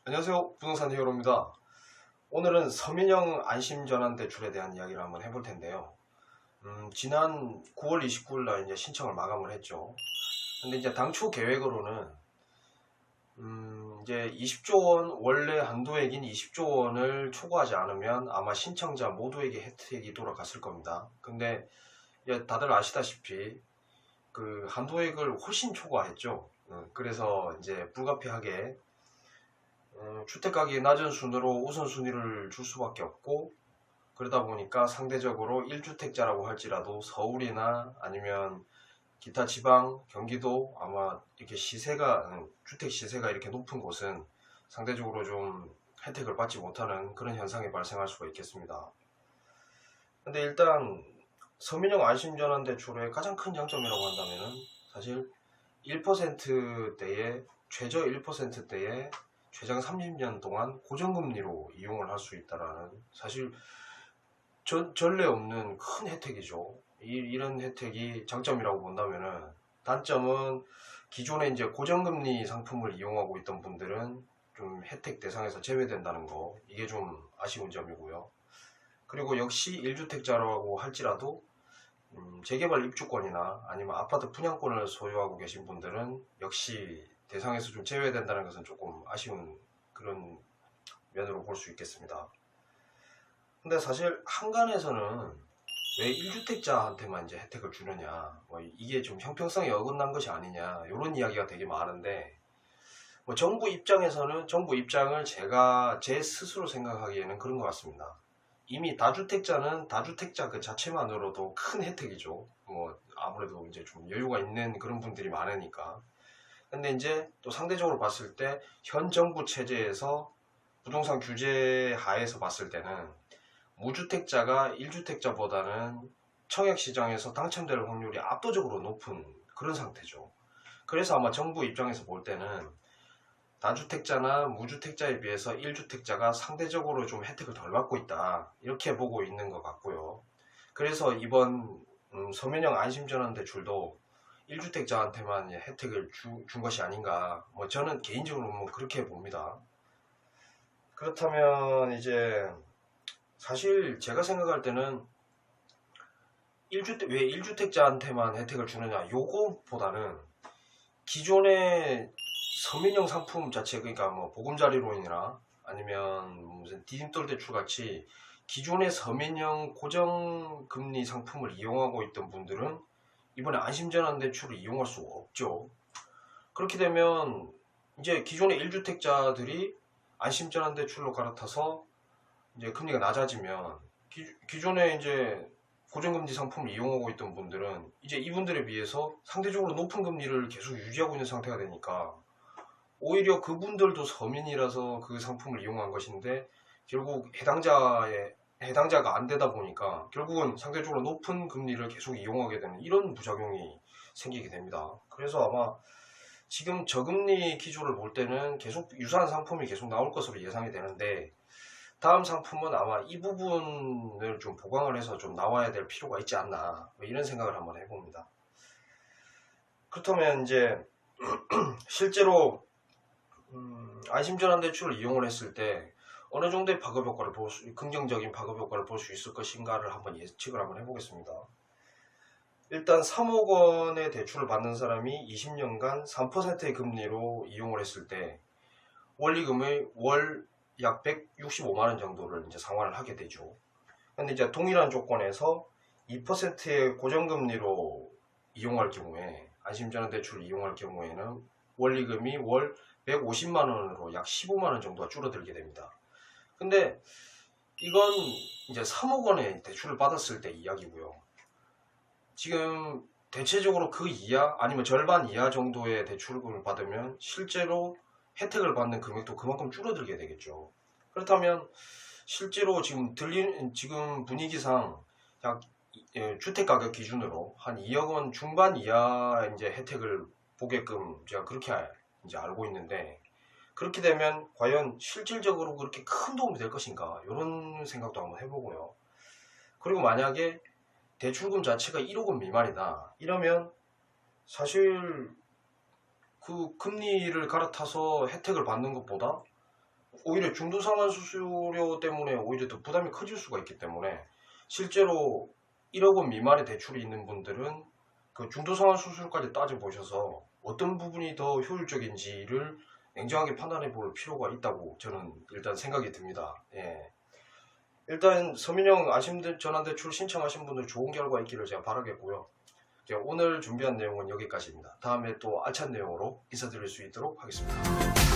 안녕하세요, 부동산 히어로입니다. 오늘은 서민형 안심전환대출에 대한 이야기를 한번 해볼 텐데요. 지난 9월 29일 날 이제 신청을 마감을 했죠. 근데 이제 당초 계획으로는 이제 20조 원, 원래 한도액인 20조 원을 초과하지 않으면 아마 신청자 모두에게 혜택이 돌아갔을 겁니다. 근데 이제 다들 아시다시피 그 한도액을 훨씬 초과했죠. 그래서 이제 불가피하게 주택가격이 낮은 순으로 우선순위를 줄 수밖에 없고, 그러다 보니까 상대적으로 1주택자라고 할지라도 서울이나 아니면 기타 지방, 경기도 아마 이렇게 주택 시세가 이렇게 높은 곳은 상대적으로 좀 혜택을 받지 못하는 그런 현상이 발생할 수가 있겠습니다. 근데 일단 서민형 안심전환대출의 가장 큰 장점이라고 한다면은 사실 1%대의 최저 1%대의 최장 30년 동안 고정금리로 이용을 할 수 있다라는 사실 전례 없는 큰 혜택이죠. 이런 혜택이 장점이라고 본다면은, 단점은 기존에 이제 고정금리 상품을 이용하고 있던 분들은 좀 혜택 대상에서 제외된다는 거, 이게 좀 아쉬운 점이고요. 그리고 역시 1주택자라고 할지라도 재개발 입주권이나 아니면 아파트 분양권을 소유하고 계신 분들은 역시 대상에서 좀 제외된다는 것은 조금 아쉬운 그런 면으로 볼 수 있겠습니다. 근데 사실 한간에서는 왜 1주택자한테만 이제 혜택을 주느냐, 뭐 이게 좀 형평성이 어긋난 것이 아니냐, 이런 이야기가 되게 많은데, 뭐 정부 입장을 제가 제 스스로 생각하기에는 그런 것 같습니다. 이미 다주택자는 다주택자 그 자체만으로도 큰 혜택이죠. 뭐 아무래도 이제 좀 여유가 있는 그런 분들이 많으니까. 근데 이제 또 상대적으로 봤을 때 현 정부 체제에서 부동산 규제 하에서 봤을 때는 무주택자가 1주택자보다는 청약시장에서 당첨될 확률이 압도적으로 높은 그런 상태죠. 그래서 아마 정부 입장에서 볼 때는 다주택자나 무주택자에 비해서 1주택자가 상대적으로 좀 혜택을 덜 받고 있다, 이렇게 보고 있는 것 같고요. 그래서 이번 서민형 안심전환대출도 1주택자한테만 혜택을 준 것이 아닌가, 뭐 저는 개인적으로 뭐 그렇게 봅니다. 그렇다면 이제 사실 제가 생각할 때는 왜 1주택자한테만 혜택을 주느냐, 요거보다는 기존의 서민형 상품 자체, 그러니까 뭐 보금자리론이나 아니면 무슨 디딤돌 대출 같이 기존의 서민형 고정금리 상품을 이용하고 있던 분들은 이번에 안심전환 대출을 이용할 수가 없죠. 그렇게 되면 이제 기존의 1주택자들이 안심전환 대출로 갈아타서 이제 금리가 낮아지면 기존에 이제 고정금리 상품을 이용하고 있던 분들은 이제 이분들에 비해서 상대적으로 높은 금리를 계속 유지하고 있는 상태가 되니까, 오히려 그분들도 서민이라서 그 상품을 이용한 것인데 결국 해당자가 안 되다 보니까 결국은 상대적으로 높은 금리를 계속 이용하게 되는 이런 부작용이 생기게 됩니다. 그래서 아마 지금 저금리 기조를 볼 때는 계속 유사한 상품이 계속 나올 것으로 예상이 되는데, 다음 상품은 아마 이 부분을 좀 보강을 해서 좀 나와야 될 필요가 있지 않나, 뭐 이런 생각을 한번 해봅니다. 그렇다면 이제 실제로 안심전환 대출을 이용을 했을 때 어느 정도의 긍정적인 파급 효과를 볼 수 있을 것인가를 한번 예측을 한번 해보겠습니다. 일단 3억 원의 대출을 받는 사람이 20년간 3%의 금리로 이용을 했을 때 원리금의 월 약 165만 원 정도를 이제 상환을 하게 되죠. 근데 이제 동일한 조건에서 2%의 고정금리로 이용할 경우에, 안심전환 대출을 이용할 경우에는 원리금이 월 150만 원으로 약 15만 원 정도가 줄어들게 됩니다. 근데 이건 이제 3억 원의 대출을 받았을 때 이야기고요. 지금 대체적으로 그 이하 아니면 절반 이하 정도의 대출금을 받으면 실제로 혜택을 받는 금액도 그만큼 줄어들게 되겠죠. 그렇다면 실제로 지금 분위기상 약 주택가격 기준으로 한 2억 원 중반 이하 이제 혜택을 보게끔 제가 그렇게 이제 알고 있는데, 그렇게 되면 과연 실질적으로 그렇게 큰 도움이 될 것인가, 이런 생각도 한번 해보고요. 그리고 만약에 대출금 자체가 1억 원 미만이다 이러면 사실 그 금리를 갈아타서 혜택을 받는 것보다 오히려 중도상환 수수료 때문에 오히려 더 부담이 커질 수가 있기 때문에 실제로 1억 원 미만의 대출이 있는 분들은 그 중도상환 수수료까지 따져보셔서 어떤 부분이 더 효율적인지를 냉정하게 판단해 볼 필요가 있다고 저는 일단 생각이 듭니다. 예. 일단 서민형 아심 전환대출 신청하신 분들 좋은 결과 있기를 제가 바라겠고요. 오늘 준비한 내용은 여기까지입니다. 다음에 또 알찬 내용으로 인사드릴 수 있도록 하겠습니다.